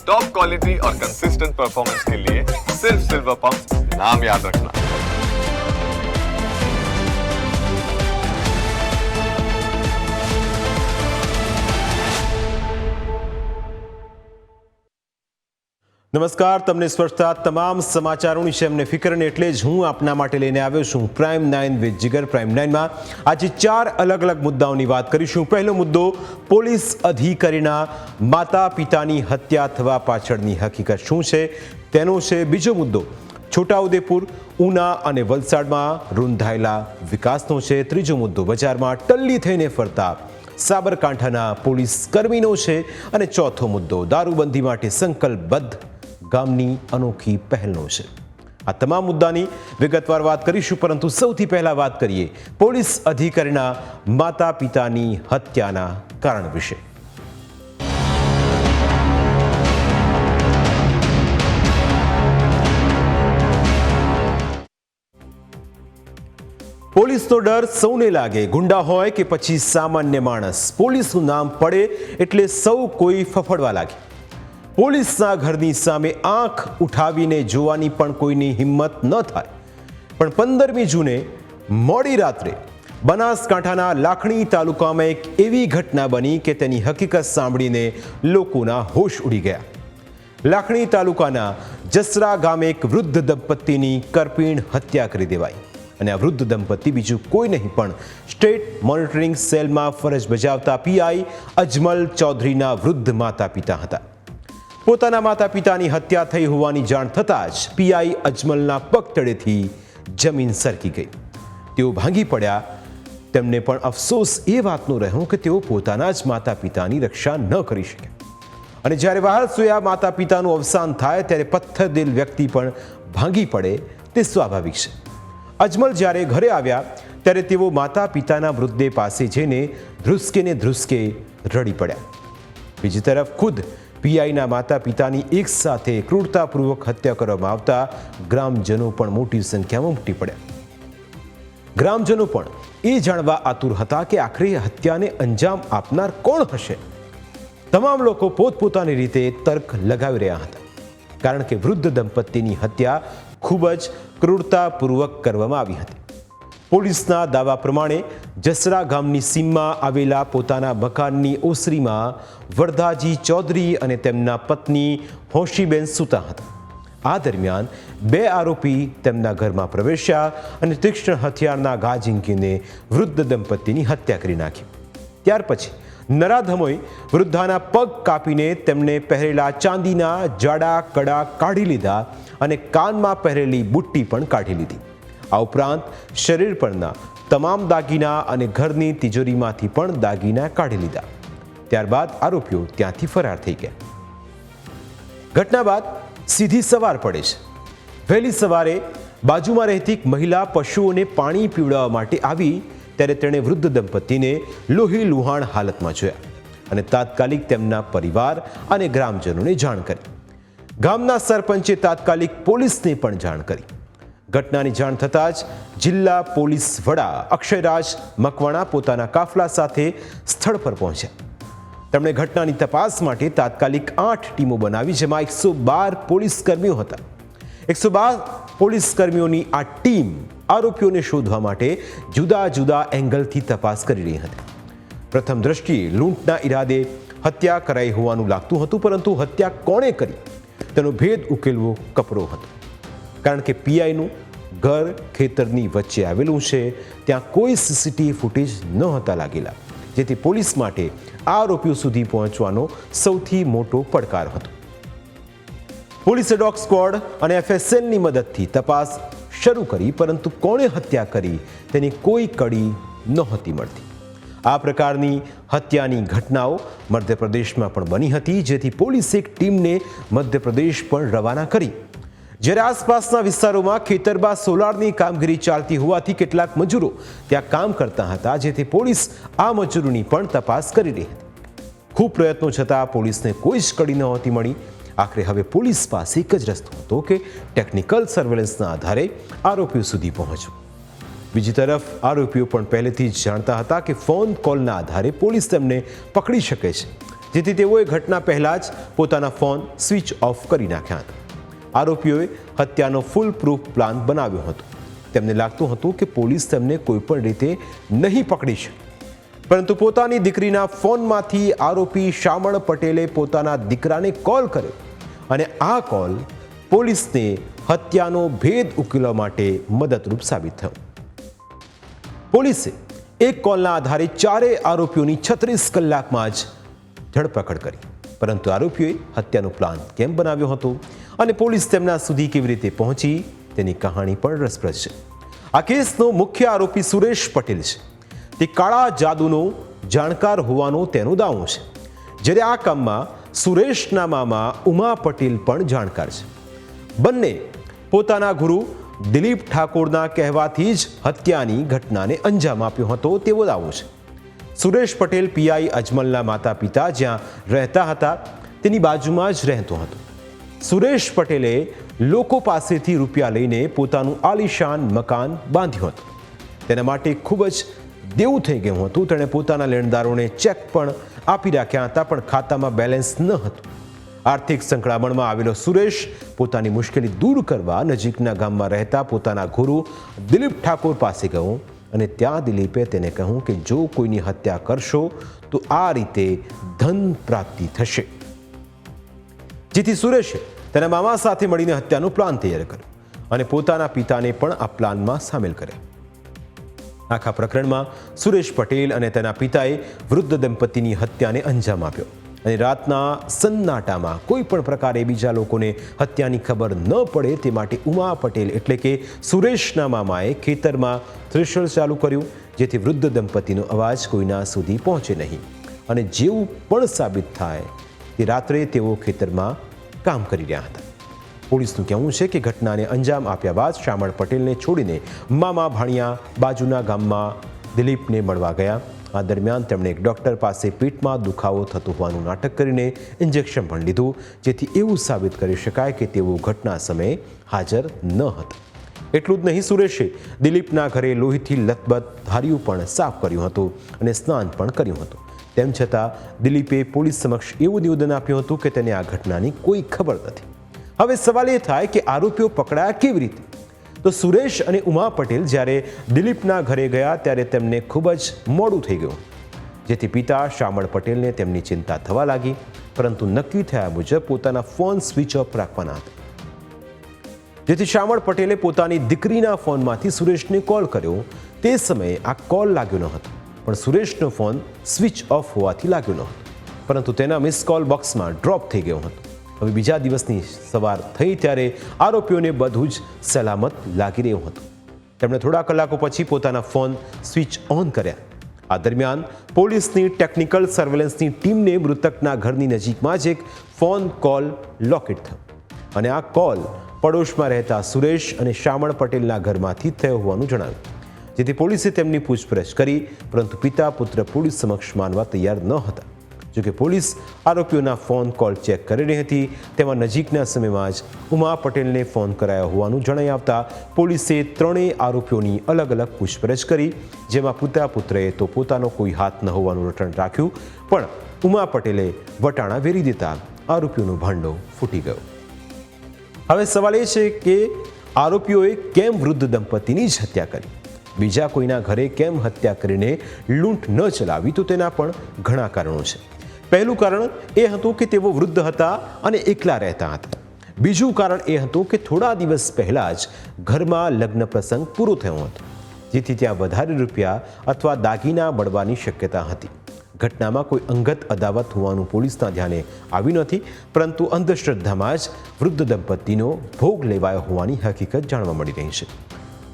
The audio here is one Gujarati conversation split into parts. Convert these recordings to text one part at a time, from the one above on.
टॉप क्वालिटी और कंसिस्टेंट परफॉर्मेंस के लिए सिर्फ सिल्वर पंप नाम याद रखना। નમસ્કાર, તમને સ્પર્શતા તમામ સમાચારોની છે અમને ફિકર ને એટલે જ હું આપના માટે લઈને આવ્યો છું પ્રાઇમ 9 વિથ જીગર. પ્રાઇમ 9માં આજે 4 અલગ અલગ મુદ્દાઓની વાત કરીશું. પહેલો મુદ્દો, પોલીસ અધિકારીના માતા પિતાની હત્યા થવા પાછળની હકીકત શું છે તેનો છે. બીજો મુદ્દો, છોટાઉદેપુર, ઉના અને વલસાડમાં રૂંધાયેલા વિકાસનો છે. ત્રીજો મુદ્દો, બજારમાં ટલ્લી થઈને ફરતા સાબરકાંઠાના પોલીસ કર્મીનો છે. અને ચોથો મુદ્દો, દારૂબંધી માટે સંકલ્પબદ્ધ ગામની અનોખી પહેલનો છે. આ તમામ મુદ્દાની વિગતવાર વાત કરીશું, પરંતુ સૌથી પહેલા વાત કરીએ પોલીસ અધિકારીના માતા પિતાની હત્યાના કારણ વિશે. પોલીસનો ડર સૌને લાગે, ગુંડા હોય કે પછી સામાન્ય માણસ. પોલીસનું નામ પડે એટલે સૌ કોઈ ફફડવા લાગે. પોલીસના ઘરની સામે આંખ ઉઠાવીને જોવાની પણ કોઈની હિંમત ન થાય. પણ 15મી જૂને મોડી રાત્રે બનાસકાંઠાના લાખણી તાલુકામાં એક એવી ઘટના બની કે તેની હકીકત સાંભળીને લોકોના હોશ ઉડી ગયા. લાખણી તાલુકાના જસરા ગામે એક વૃદ્ધ દંપતીની કરપીણ હત્યા કરી દેવાઈ. અને આ વૃદ્ધ દંપતી બીજું કોઈ નહીં પણ સ્ટેટ મોનિટરિંગ સેલમાં ફરજ બજાવતા પીઆઈ અજમલ ચૌધરીના વૃદ્ધ માતા પિતા હતા. પોતાના માતા પિતાની હત્યા થઈ હોવાની જાણ થતાં જ પીઆઈ અજમલના પગ તળેથી જમીન સરકી ગઈ. તેઓ ભાંગી પડ્યા. તેમને પણ અફસોસ એ વાતનો રહ્યો કે તેઓ પોતાના જ માતા પિતાની રક્ષા ન કરી શકે. અને જ્યારે વહાલસોયા માતા પિતાનું અવસાન થાય ત્યારે પથ્થરદિલ વ્યક્તિ પણ ભાંગી પડે તે સ્વાભાવિક છે. અજમલ જ્યારે ઘરે આવ્યા ત્યારે તેઓ માતા પિતાના મૃતદેહ પાસે જઈને ધ્રુસકે ને ધ્રુસકે રડી પડ્યા. બીજી તરફ ખુદ પીઆઈના માતા પિતાની એક સાથે ક્રૂરતાપૂર્વક હત્યા કરવામાં આવતા ગ્રામજનો પણ મોટી સંખ્યામાં ઉમટી પડ્યા. ગ્રામજનો પણ એ જાણવા આતુર હતા કે આખરે હત્યાને અંજામ આપનાર કોણ હશે. તમામ લોકો પોતપોતાની રીતે તર્ક લગાવી રહ્યા હતા, કારણ કે વૃદ્ધ દંપતીની હત્યા ખૂબ જ ક્રૂરતાપૂર્વક કરવામાં આવી હતી. પોલીસના દાવા પ્રમાણે જસરા ગામની સીમમાં આવેલા પોતાના મકાનની ઓસરીમાં વરદાજી ચૌધરી અને તેમના પત્ની હોશીબેન સૂતા હતા. આ દરમિયાન 2 આરોપી તેમના ઘરમાં પ્રવેશ્યા અને તીક્ષ્ણ હથિયારના ઘા ઝીંકીને વૃદ્ધ દંપતીની હત્યા કરી નાખી. ત્યાર પછી નરાધમોએ વૃદ્ધાના પગ કાપીને તેમને પહેરેલા ચાંદીના જાડા કડા કાઢી લીધા અને કાનમાં પહેરેલી બુટ્ટી પણ કાઢી લીધી. આ ઉપરાંત શરીર પરના તમામ દાગીના અને ઘરની તિજોરીમાંથી પણ દાગીના કાઢી લીધા. ત્યારબાદ આરોપીઓ ત્યાંથી ફરાર થઈ ગયા. ઘટના બાદ સીધી સવાર પડે છે. વહેલી સવારે બાજુમાં રહેતી એક મહિલા પશુઓને પાણી પીવડાવવા માટે આવી ત્યારે તેણે વૃદ્ધ દંપતીને લોહી લુહાણ હાલતમાં જોયા અને તાત્કાલિક તેમના પરિવાર અને ગ્રામજનોને જાણ કરી. ગામના સરપંચે તાત્કાલિક પોલીસને પણ જાણ કરી. ઘટનાની જાણ થતાં જ જિલ્લા પોલીસ વડા અક્ષયરાજ મકવાણા પોતાના કાફલા સાથે સ્થળ પર પહોંચ્યા. તેમણે ઘટનાની તપાસ માટે તાત્કાલિક 8 ટીમો બનાવી, જેમાં 112 પોલીસ કર્મીઓ હતા. 112 પોલીસ કર્મીઓની આ ટીમ આરોપીઓને શોધવા માટે જુદા જુદા એંગલથી તપાસ કરી રહી હતી. પ્રથમ દ્રષ્ટિએ લૂંટના ઈરાદે હત્યા કરાઈ હોવાનું લાગતું હતું, પરંતુ હત્યા કોણે કરી તેનો ભેદ ઉકેલવો કપરો હતો. કારણ કે પીઆઈનું ઘર ખેતરની વચ્ચે આવેલું છે, ત્યાં કોઈ સીસીટીવી ફૂટેજ ન હતા લાગેલા, જેથી પોલીસ માટે આરોપીઓ સુધી પહોંચવાનો સૌથી મોટો પડકાર હતો. પોલીસે ડોગ સ્ક્વોડ અને FSLની મદદથી તપાસ શરૂ કરી, પરંતુ કોણે હત્યા કરી તેની કોઈ કડી નહોતી મળતી. આ પ્રકારની હત્યાની ઘટનાઓ મધ્યપ્રદેશમાં પણ બની હતી, જેથી પોલીસે એક ટીમને મધ્યપ્રદેશ પણ રવાના કરી. જ્યારે આસપાસના વિસ્તારોમાં ખેતરમાં સોલારની કામગીરી ચાલતી હોવાથી કેટલાક મજૂરો ત્યાં કામ કરતા હતા, જેથી પોલીસ આ મજૂરોની પણ તપાસ કરી રહી હતી. ખૂબ પ્રયત્નો છતાં પોલીસને કોઈ જ કડી નહોતી મળી. આખરે હવે પોલીસ પાસે એક જ રસ્તો હતો કે ટેકનિકલ સર્વેલન્સના આધારે આરોપીઓ સુધી પહોંચવું. બીજી તરફ આરોપીઓ પણ પહેલેથી જ જાણતા હતા કે ફોન કોલના આધારે પોલીસ તેમને પકડી શકે છે, જેથી તેઓએ ઘટના પહેલાં જ પોતાના ફોન સ્વિચ ઓફ કરી નાખ્યા હતા। આરોપીઓએ હત્યાનો ફૂલ પ્રૂફ પ્લાન બનાવ્યો હતો। તેમને લાગતું હતું કે પોલીસ તેમને કોઈપણ રીતે નહીં પકડી શકે, પરંતુ પોતાની દીકરીના ફોનમાંથી આરોપી શામળ પટેલે પોતાના દીકરાને કોલ કર્યો અને આ કોલ પોલીસને હત્યાનો ભેદ ઉકેલવા માટે મદદરૂપ સાબિત થયો। પોલીસે એક કોલના આધારે ચારેય આરોપીઓની 36 કલાકમાં જ ધરપકડ કરી, પરંતુ આરોપીઓએ હત્યાનો પ્લાન કેમ બનાવ્યો હતો અને પોલીસ તેમના સુધી કેવી રીતે પહોંચી તેની કહાણી પણ રસપ્રદ છે। આ કેસનો મુખ્ય આરોપી સુરેશ પટેલ છે। તે કાળા જાદુનો જાણકાર હોવાનો તેનો દાવો છે, જ્યારે આ કામમાં સુરેશના મામા ઉમા પટેલ પણ જાણકાર છે। બંને પોતાના ગુરુ દિલીપ ઠાકોરના કહેવાથી જ હત્યાની ઘટનાને અંજામ આપ્યો હતો તેવો દાવો છે। સુરેશ પટેલ પીઆઈ અજમલના માતા પિતા જ્યાં રહેતા હતા તેની બાજુમાં જ રહેતો હતો। સુરેશ પટેલે લોકો પાસેથી રૂપિયા લઈને પોતાનું આલિશાન મકાન બાંધ્યું હતું। તેના માટે ખૂબ જ દેવું થઈ ગયું હતું। તેણે પોતાના લેણદારોને ચેક પણ આપી રાખ્યા હતા, પણ ખાતામાં બેલેન્સ ન હતું। આર્થિક સંકળામણમાં આવેલો સુરેશ પોતાની મુશ્કેલી દૂર કરવા નજીકના ગામમાં રહેતા પોતાના ગુરુ દિલીપ ઠાકોર પાસે ગયો અને ત્યાં દિલીપે તેને કહ્યું કે જો કોઈની હત્યા કરશો તો આ રીતે ધન પ્રાપ્તિ થશે। જેથી સુરેશે તેના મામા સાથે મળીને હત્યાનો પ્લાન તૈયાર કર્યો અને પોતાના પિતાને પણ આ પ્લાનમાં સામેલ કર્યા। આખા પ્રકરણમાં સુરેશ પટેલ અને તેના પિતાએ વૃદ્ધ દંપતીની હત્યાને અંજામ આપ્યો અને રાતના સન્નાટામાં કોઈ પણ પ્રકારે બીજા લોકોને હત્યાની ખબર ન પડે તે માટે ઉમા પટેલ એટલે કે સુરેશના મામાએ ખેતરમાં થ્રેશર ચાલુ કર્યું, જેથી વૃદ્ધ દંપતીનો અવાજ કોઈના સુધી પહોંચે નહીં અને જેવું પણ સાબિત થાય કે રાત્રે તેઓ ખેતરમાં કામ કરી રહ્યા હતા। પોલીસનું કહેવું છે કે ઘટનાને અંજામ આપ્યા બાદ શામળ પટેલને છોડીને મામા ભાણિયા બાજુના ગામમાં દિલીપને મળવા ગયા। આ દરમિયાન તેમણે એક ડૉક્ટર પાસે પેટમાં દુખાવો થતો હોવાનું નાટક કરીને ઇન્જેક્શન પણ લીધું, જેથી એવું સાબિત કરી શકાય કે તેઓ ઘટના સમયે હાજર ન હતા। એટલું જ નહીં, સુરેશે દિલીપના ઘરે લોહીથી લથબથ ધાર્યું પણ સાફ કર્યું હતું અને સ્નાન પણ કર્યું હતું। તેમ છતાં દિલીપે પોલીસ સમક્ષ એવું નિવેદન આપ્યું હતું કે તેને આ ઘટનાની કોઈ ખબર નથી। હવે સવાલ એ થાય કે આરોપીઓ પકડાયા કેવી રીતે? તો સુરેશ અને ઉમા પટેલ જ્યારે દિલીપના ઘરે ગયા ત્યારે તેમને ખૂબ જ મોડું થઈ ગયું, જેથી પિતા શામળ પટેલને તેમની ચિંતા થવા લાગી, પરંતુ નક્કી થયા મુજબ પોતાના ફોન સ્વિચ ઓફ રાખવાના હતા। જેથી શામળ પટેલે પોતાની દીકરીના ફોનમાંથી સુરેશને કોલ કર્યો। તે સમયે આ કોલ લાગ્યો ન હતો, પણ સુરેશનો ફોન સ્વિચ ઓફ હોવાથી લાગ્યો ન હતો, પરંતુ તેના મિસ કોલ બોક્સમાં ડ્રોપ થઈ ગયો હતો। હવે બીજા દિવસની સવાર થઈ ત્યારે આરોપીઓને બધું જ સલામત લાગી રહ્યું હતું। તેમણે થોડા કલાકો પછી પોતાના ફોન સ્વિચ ઓન કર્યા। આ દરમિયાન પોલીસની ટેકનિકલ સર્વેલન્સની ટીમને મૃતકના ઘરની નજીકમાં જ એક ફોન કોલ લોકેટ થયો અને આ કોલ પડોશમાં રહેતા સુરેશ અને શામળ પટેલના ઘરમાંથી થયો હોવાનું જણાવ્યું, જેથી પોલીસે તેમની પૂછપરછ કરી, પરંતુ પિતા પુત્ર પોલીસ સમક્ષ માનવા તૈયાર ન હતા। જોકે પોલીસ આરોપીઓના ફોન કોલ ચેક કરી રહી હતી, તેમાં નજીકના સમયમાં જ ઉમા પટેલને ફોન કરાયો હોવાનું જણાઈ આવતા પોલીસે ત્રણેય આરોપીઓની અલગ અલગ પૂછપરછ કરી, જેમાં પિતા પુત્રએ તો પોતાનો કોઈ હાથ ન હોવાનું રટણ રાખ્યું, પણ ઉમા પટેલે વટાણા વેરી દેતા આરોપીઓનો ભાંડો ફૂટી ગયો। હવે સવાલ એ છે કે આરોપીઓએ કેમ વૃદ્ધ દંપતીની જ હત્યા કરી? બીજા કોઈના ઘરે કેમ હત્યા કરીને લૂંટ ન ચલાવી? તો તેના પણ ઘણા કારણો છે। પહેલું કારણ એ હતું કે તેઓ વૃદ્ધ હતા અને એકલા રહેતા હતા। બીજું કારણ એ હતું કે થોડા દિવસ પહેલાં જ ઘરમાં લગ્ન પ્રસંગ પૂરો થયો હતો, જેથી ત્યાં વધારે રૂપિયા અથવા દાગીના મળવાની શક્યતા હતી। ઘટનામાં કોઈ અંગત અદાવત હોવાનું પોલીસના ધ્યાને આવ્યું નથી, પરંતુ અંધશ્રદ્ધામાં જ વૃદ્ધ દંપતીનો ભોગ લેવાયો હોવાની હકીકત જાણવા મળી રહી છે।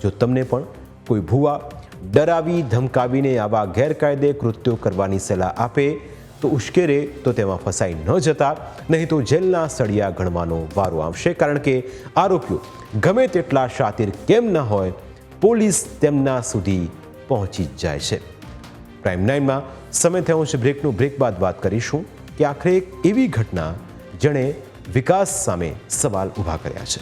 જો તમને પણ કોઈ ભૂવા ડરાવી ધમકાવીને આવા ગેરકાયદે કૃત્યો કરવાની સલાહ આપે તો ઉશ્કેરે તો તેમાં ફસાઈ ન જતા, નહીં તો જેલના સળિયા ગણવાનો વારો આવશે, કારણ કે આરોપીઓ ગમે તેટલા શાતિર કેમ ન હોય, પોલીસ તેમના સુધી પહોંચી જ જાય છે। પ્રાઇમ 9માં સમય થયો છે બ્રેકનો। બ્રેક બાદ વાત કરીશું કે આખરે એક એવી ઘટના જેણે વિકાસ સામે સવાલ ઊભા કર્યા છે।